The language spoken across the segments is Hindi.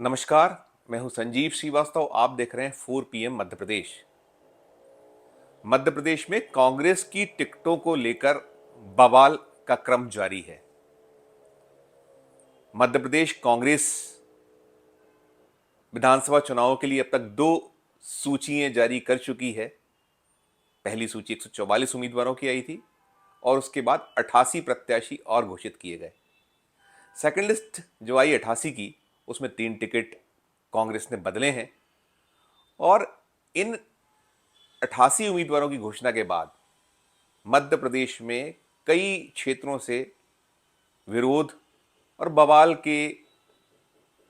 नमस्कार, मैं हूं संजीव श्रीवास्तव। आप देख रहे हैं 4 PM मध्य प्रदेश। मध्य प्रदेश में कांग्रेस की टिकटों को लेकर बवाल का क्रम जारी है। मध्य प्रदेश कांग्रेस विधानसभा चुनावों के लिए अब तक 2 सूचियां जारी कर चुकी है। पहली सूची 144 उम्मीदवारों की आई थी और उसके बाद 88 प्रत्याशी और घोषित किए गए। सेकंड लिस्ट जो आई 88 की, उसमें 3 टिकट कांग्रेस ने बदले हैं और इन 88 उम्मीदवारों की घोषणा के बाद मध्य प्रदेश में कई क्षेत्रों से विरोध और बवाल के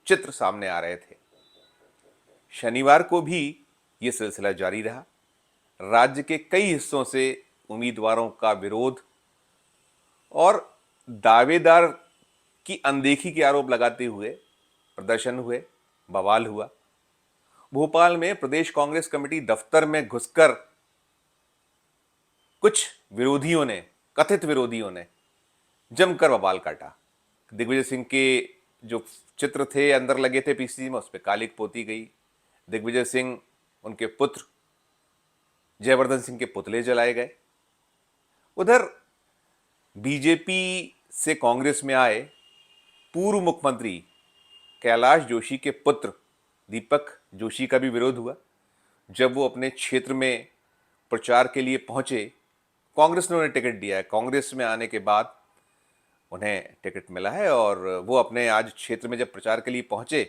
चित्र सामने आ रहे थे। शनिवार को भी यह सिलसिला जारी रहा। राज्य के कई हिस्सों से उम्मीदवारों का विरोध और दावेदार की अनदेखी के आरोप लगाते हुए प्रदर्शन हुए, बवाल हुआ। भोपाल में प्रदेश कांग्रेस कमेटी दफ्तर में घुसकर कुछ विरोधियों ने, कथित विरोधियों ने जमकर बवाल काटा। दिग्विजय सिंह के जो चित्र थे अंदर लगे थे पीसीसी में, उस पर कालिक पोती गई। दिग्विजय सिंह, उनके पुत्र जयवर्धन सिंह के पुतले जलाए गए। उधर बीजेपी से कांग्रेस में आए पूर्व मुख्यमंत्री कैलाश जोशी के पुत्र दीपक जोशी का भी विरोध हुआ। जब वो अपने क्षेत्र में प्रचार के लिए पहुंचे, कांग्रेस ने उन्हें टिकट दिया है। कांग्रेस में आने के बाद उन्हें टिकट मिला है और वो अपने आज क्षेत्र में जब प्रचार के लिए पहुंचे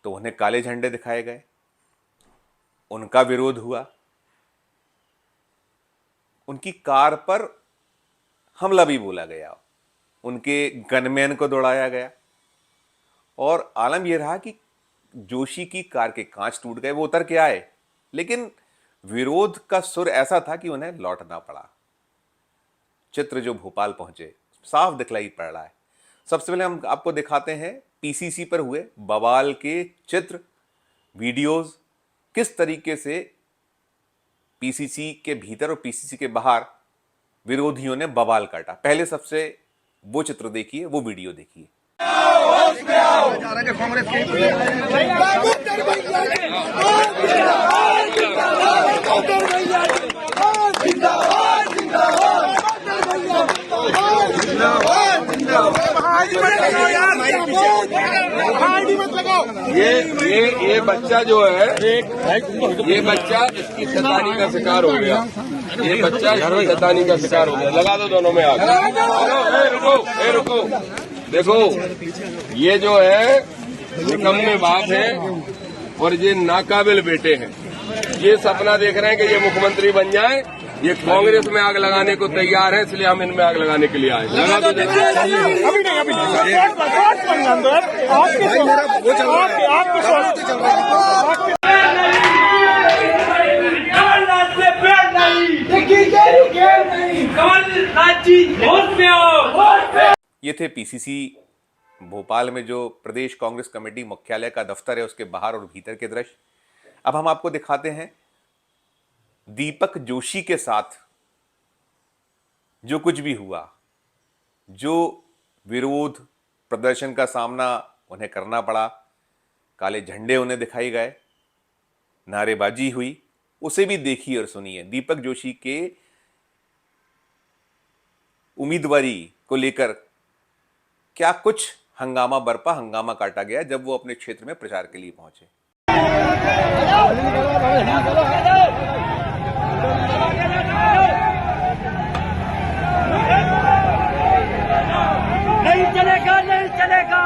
तो उन्हें काले झंडे दिखाए गए, उनका विरोध हुआ। उनकी कार पर हमला भी बोला गया, उनके गनमैन को दौड़ाया गया और आलम यह रहा कि जोशी की कार के कांच टूट गए। वो उतर के आए, लेकिन विरोध का सुर ऐसा था कि उन्हें लौटना पड़ा। चित्र जो भोपाल पहुंचे साफ दिखलाई पड़ रहा है। सबसे पहले हम आपको दिखाते हैं पीसीसी पर हुए बवाल के चित्र, वीडियोस, किस तरीके से पीसीसी के भीतर और पीसीसी के बाहर विरोधियों ने बवाल काटा। पहले सबसे वो चित्र देखिए, वो वीडियो देखिए। ये बच्चा जो है, ये बच्चा इसकी शैतानी का शिकार हो गया। ये बच्चा इसकी शैतानी का शिकार हो गया। लगा दो दोनों में आग। रुको, देखो ये जो है निकम्मे बाप है और ये नाकाबिल बेटे हैं। ये सपना देख रहे हैं कि ये मुख्यमंत्री बन जाए। ये कांग्रेस में आग लगाने को तैयार है, इसलिए हम इनमें आग लगाने के लिए आए। लगा दो। ये थे पीसीसी भोपाल में जो प्रदेश कांग्रेस कमेटी मुख्यालय का दफ्तर है, उसके बाहर और भीतर के दृश्य। अब हम आपको दिखाते हैं दीपक जोशी के साथ जो कुछ भी हुआ, जो विरोध प्रदर्शन का सामना उन्हें करना पड़ा, काले झंडे उन्हें दिखाए गए, नारेबाजी हुई, उसे भी देखिए और सुनिए। दीपक जोशी के उम्मीदवारी को लेकर क्या कुछ हंगामा बरपा, हंगामा काटा गया जब वो अपने क्षेत्र में प्रचार के लिए पहुंचे। नहीं चलेगा, नहीं चलेगा।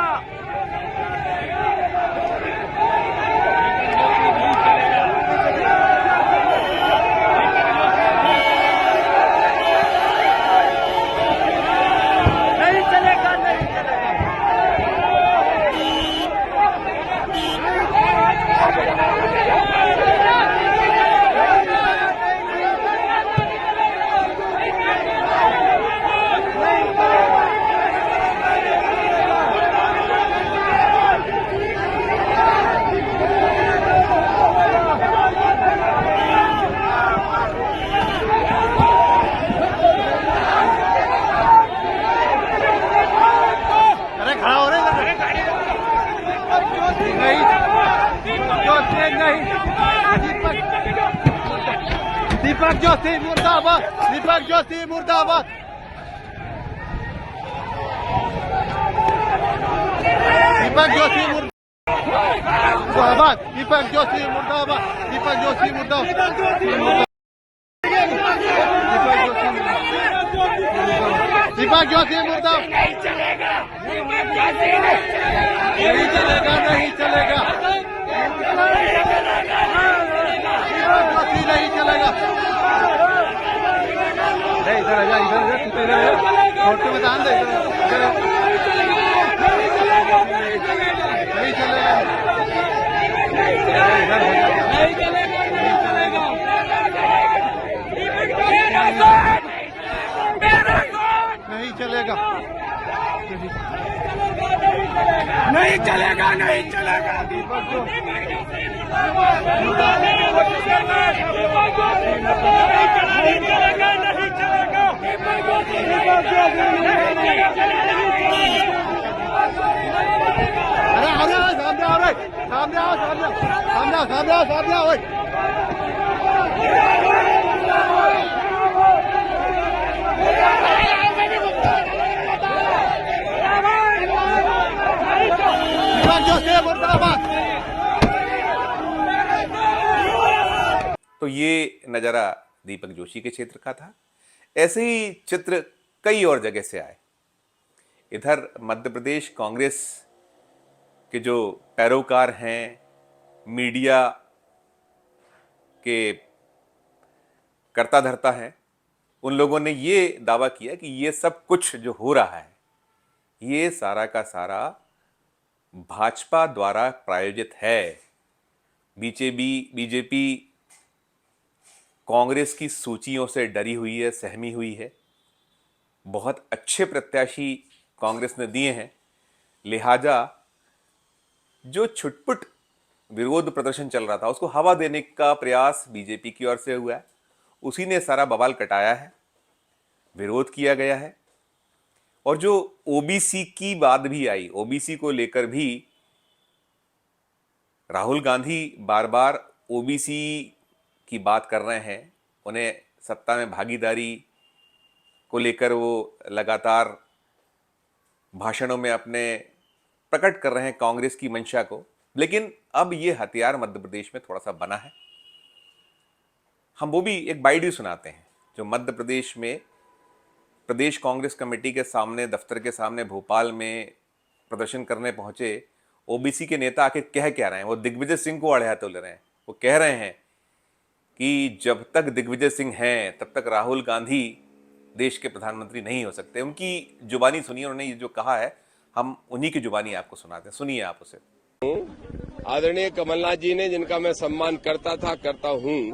दीपक जोशी मुर्दाबाद, दीपक जोशी मुर्दाबाद, दीपक जोशी मुर्दाबाद, दीपक जोशी मुर्दाबाद, दीपक जोशी मुर्दाबाद, दीपक जोशी मुर्दाबाद। नहीं चलेगा, नहीं चलेगा, नहीं चलेगा, नहीं चलेगा। इधर आ जा, इधर आ जा, तू इधर आ जा, फोटो में ध्यान दे, इधर नहीं चलेगा, नहीं चलेगा, नहीं चलेगा, नहीं चलेगा। दीपक जोशी नहीं चलेगा, नहीं चलेगा। अरे अरे सामने आओ रे, सामने आओ, सामने सामने सामने आओ, सामने आओ। तो ये नज़ारा दीपक जोशी के क्षेत्र का था। ऐसे ही चित्र कई और जगह से आए। इधर मध्य प्रदेश कांग्रेस के जो पैरोकार हैं, मीडिया के कर्ता धर्ता हैं, उन लोगों ने ये दावा किया कि ये सब कुछ जो हो रहा है ये सारा का सारा भाजपा द्वारा प्रायोजित है। बीजेपी कांग्रेस की सूचियों से डरी हुई है, सहमी हुई है। बहुत अच्छे प्रत्याशी कांग्रेस ने दिए हैं, लिहाजा जो छुटपुट विरोध प्रदर्शन चल रहा था उसको हवा देने का प्रयास बीजेपी की ओर से हुआ है। उसी ने सारा बवाल कटाया है, विरोध किया गया है। और जो ओबीसी की बात भी आई, ओबीसी को लेकर भी राहुल गांधी बार बार ओबीसी की बात कर रहे हैं। उन्हें सत्ता में भागीदारी को लेकर वो लगातार भाषणों में अपने प्रकट कर रहे हैं कांग्रेस की मंशा को। लेकिन अब ये हथियार मध्य प्रदेश में थोड़ा सा बना है। हम वो भी एक बाइट सुनाते हैं जो मध्य प्रदेश में प्रदेश कांग्रेस कमेटी के सामने, दफ्तर के सामने भोपाल में प्रदर्शन करने पहुंचे ओबीसी के नेता आके कह क्या रहे हैं। वो दिग्विजय सिंह को अड़े हाथों ले रहे हैं। वो कह रहे हैं कि जब तक दिग्विजय सिंह हैं तब तक राहुल गांधी देश के प्रधानमंत्री नहीं हो सकते। उनकी जुबानी सुनिए, उन्होंने ये जो कहा है, हम उन्हीं की जुबानी आपको सुनाते हैं, सुनिए आप उसे। आदरणीय कमलनाथ जी ने, जिनका मैं सम्मान करता था, करता हूं,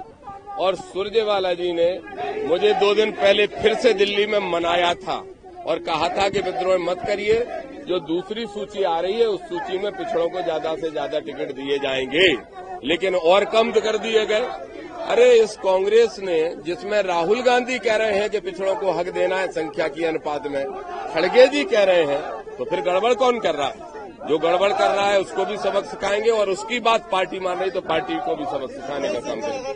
और सुरजेवाला जी ने मुझे 2 दिन पहले फिर से दिल्ली में मनाया था और कहा था कि विद्रोह मत करिए, जो दूसरी सूची आ रही है उस सूची में पिछड़ों को ज्यादा से ज्यादा टिकट दिए जाएंगे, लेकिन और कम कर दिए गए। अरे इस कांग्रेस ने, जिसमें राहुल गांधी कह रहे हैं कि पिछड़ों को हक देना है संख्या की अनुपात में, खड़गे जी कह रहे हैं, तो फिर गड़बड़ कौन कर रहा है? जो गड़बड़ कर रहा है उसको भी सबक सिखाएंगे, और उसकी बात पार्टी मान रही तो पार्टी को भी सबक सिखाने का काम करेंगे।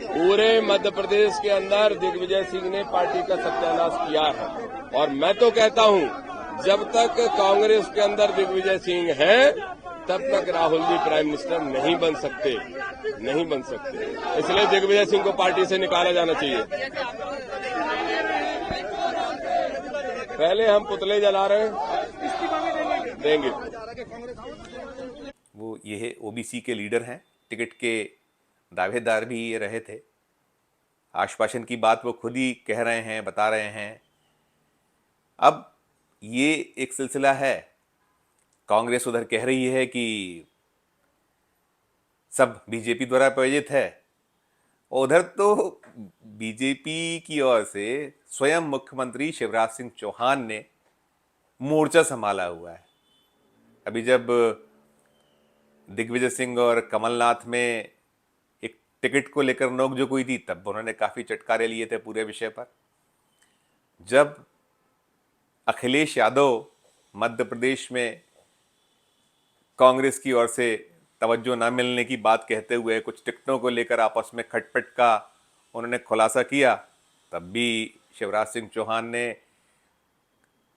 पूरे मध्य प्रदेश के अंदर दिग्विजय सिंह ने पार्टी का सत्यानाश किया है, और मैं तो कहता हूं जब तक कांग्रेस के अंदर दिग्विजय सिंह है तब तक राहुल जी प्राइम मिनिस्टर नहीं बन सकते, नहीं बन सकते। इसलिए दिग्विजय सिंह को पार्टी से निकाला जाना चाहिए। पहले हम पुतले जला रहे हैं, देंगे। वो ये ओबीसी के लीडर हैं, टिकट के दावेदार भी ये रहे थे। आश्वासन की बात वो खुद ही कह रहे हैं, बता रहे हैं। अब ये एक सिलसिला है। कांग्रेस उधर कह रही है कि सब बीजेपी द्वारा प्रायोजित है, उधर तो बीजेपी की ओर से स्वयं मुख्यमंत्री शिवराज सिंह चौहान ने मोर्चा संभाला हुआ है। अभी जब दिग्विजय सिंह और कमलनाथ में एक टिकट को लेकर नोकझोंक हुई थी, तब उन्होंने काफी चटकारे लिए थे पूरे विषय पर। जब अखिलेश यादव मध्य प्रदेश में कांग्रेस की ओर से तवज्जो ना मिलने की बात कहते हुए कुछ टिकटों को लेकर आपस में खटपट का उन्होंने खुलासा किया, तब भी शिवराज सिंह चौहान ने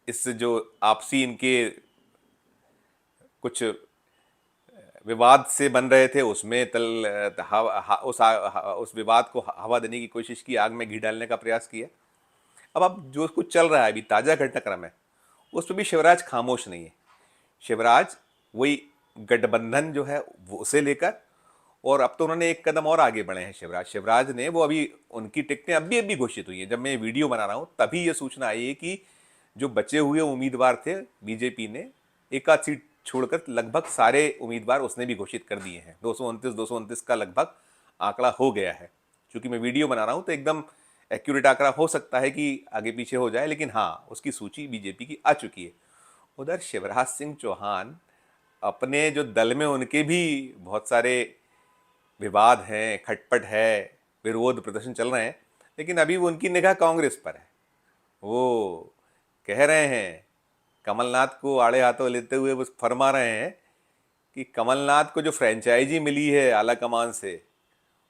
इस जो आपसी इनके कुछ विवाद से बन रहे थे उसमें उस विवाद को हवा देने की कोशिश की, आग में घी डालने का प्रयास किया। अब जो कुछ चल रहा है अभी ताजा घटनाक्रम है उस पर भी शिवराज खामोश नहीं है। शिवराज वही गठबंधन जो है उसे लेकर, और अब तो उन्होंने एक कदम और आगे बढ़े हैं शिवराज ने, वो अभी उनकी टिकटें अभी घोषित हुई हैं। जब मैं वीडियो बना रहा हूं तभी ये सूचना आई है कि जो बचे हुए उम्मीदवार थे बीजेपी ने एक आध सीट छोड़कर लगभग सारे उम्मीदवार उसने भी घोषित कर दिए हैं। 229 का लगभग आंकड़ा हो गया है। क्योंकि मैं वीडियो बना रहा हूं तो एकदम एक्यूरेट आंकड़ा हो सकता है कि आगे पीछे हो जाए, लेकिन हाँ उसकी सूची बीजेपी की आ चुकी है। उधर शिवराज सिंह चौहान अपने जो दल में उनके भी बहुत सारे विवाद हैं, खटपट है, विरोध प्रदर्शन चल रहे हैं, लेकिन अभी वो उनकी निगाह कांग्रेस पर है। वो कह रहे हैं, कमलनाथ को आड़े हाथों लेते हुए वो फरमा रहे हैं कि कमलनाथ को जो फ्रेंचाइजी मिली है आला कमान से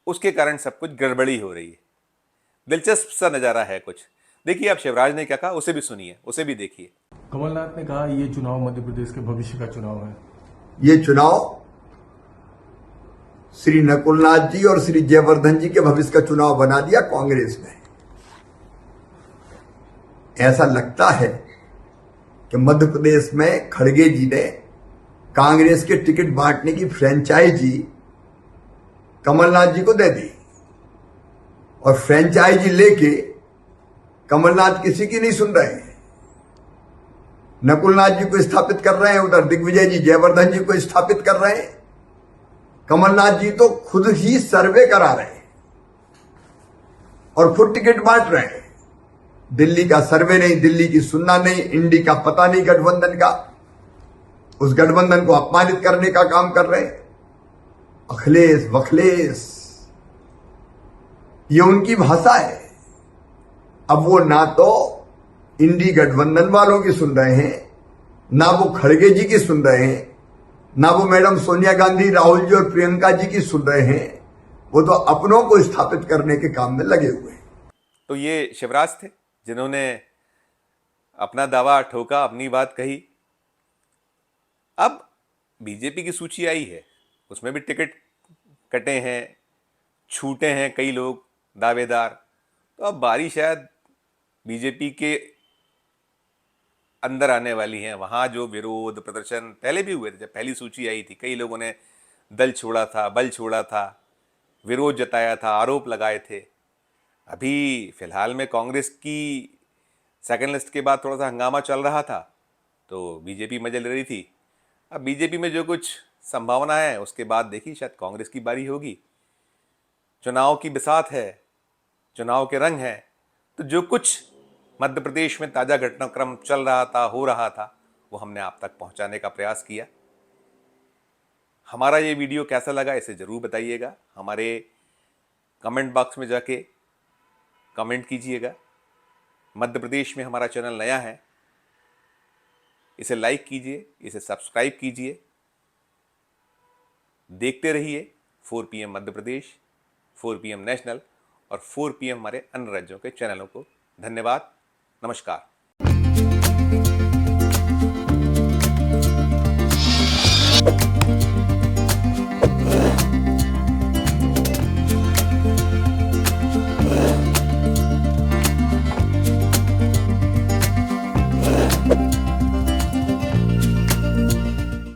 उसके कारण सब कुछ गड़बड़ी हो रही है। दिलचस्प सा नजारा है कुछ। देखिए आप शिवराज ने क्या कहा, उसे भी सुनिए, उसे भी देखिए। कमलनाथ ने कहा ये चुनाव मध्य प्रदेश के भविष्य का चुनाव है। ये चुनाव श्री नकुलनाथ जी और श्री जयवर्धन जी के भविष्य का चुनाव बना दिया कांग्रेस ने। ऐसा लगता है कि मध्य प्रदेश में खड़गे जी ने कांग्रेस के टिकट बांटने की फ्रेंचाइजी कमलनाथ जी को दे दी, और फ्रेंचाइजी लेके कमलनाथ किसी की नहीं सुन रहे हैं। नकुलनाथ जी को स्थापित कर रहे हैं, उधर दिग्विजय जी जयवर्धन जी को स्थापित कर रहे हैं। कमलनाथ जी तो खुद ही सर्वे करा रहे हैं और खुद टिकट बांट रहे हैं। दिल्ली का सर्वे नहीं, दिल्ली की सुनना नहीं, इंडी का पता नहीं गठबंधन का, उस गठबंधन को अपमानित करने का काम कर रहे हैं। अखिलेश वखलेश ये उनकी भाषा है। अब वो ना तो इंडी गठबंधन वालों की सुन रहे हैं, ना वो खड़गे जी की सुन रहे हैं, ना वो मैडम सोनिया गांधी, राहुल जी और प्रियंका जी की सुन रहे हैं। वो तो अपनों को स्थापित करने के काम में लगे हुए हैं। तो ये शिवराज थे जिन्होंने अपना दावा ठोका, अपनी बात कही। अब बीजेपी की सूची आई है, उसमें भी टिकट कटे हैं, छूटे हैं कई लोग दावेदार। तो अब बारी शायद बीजेपी के अंदर आने वाली है। वहां जो विरोध प्रदर्शन पहले भी हुए थे, जब पहली सूची आई थी कई लोगों ने दल छोड़ा था, बल छोड़ा था, विरोध जताया था, आरोप लगाए थे। अभी फिलहाल में कांग्रेस की सेकंड लिस्ट के बाद थोड़ा सा हंगामा चल रहा था तो बीजेपी मजे ले रही थी। अब बीजेपी में जो कुछ संभावना है उसके बाद देखिए शायद कांग्रेस की बारी होगी। चुनाव की बिसात है, चुनाव के रंग हैं, तो जो कुछ मध्य प्रदेश में ताजा घटनाक्रम चल रहा था, हो रहा था, वो हमने आप तक पहुंचाने का प्रयास किया। हमारा ये वीडियो कैसा लगा इसे जरूर बताइएगा। हमारे कमेंट बॉक्स में जाके कमेंट कीजिएगा। मध्य प्रदेश में हमारा चैनल नया है, इसे लाइक कीजिए, इसे सब्सक्राइब कीजिए। देखते रहिए 4 PM Madhya Pradesh, 4 PM national और 4 PM हमारे अन्य राज्यों के चैनलों को। धन्यवाद, नमस्कार।